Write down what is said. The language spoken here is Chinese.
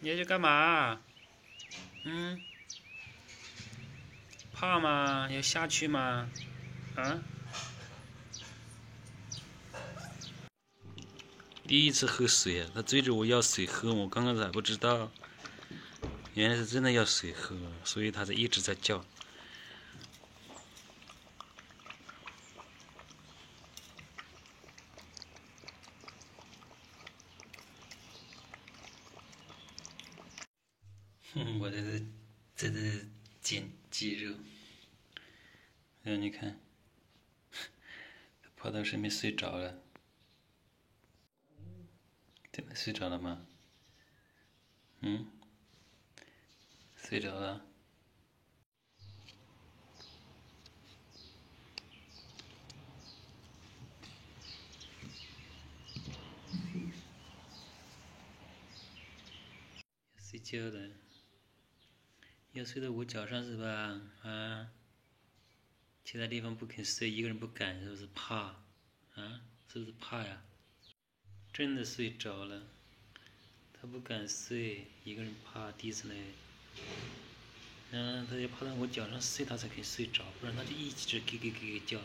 你要去干嘛？嗯，怕吗？要下去吗？啊？第一次喝水啊，他追着我要水喝，我刚开始还不知道，原来是真的要水喝，所以他一直在叫。我在这捡鸡肉，然后你看，他跑到身边睡着了，真的睡着了吗？嗯，睡着了。睡觉了，要睡到我脚上是吧？啊，其他地方不肯睡，一个人不敢，是不是怕？啊，是不是怕呀？真的睡着了，他不敢睡，一个人怕第一次来，他要趴到我脚上睡，他才可以睡着，不然他就一直咯咯咯咯叫。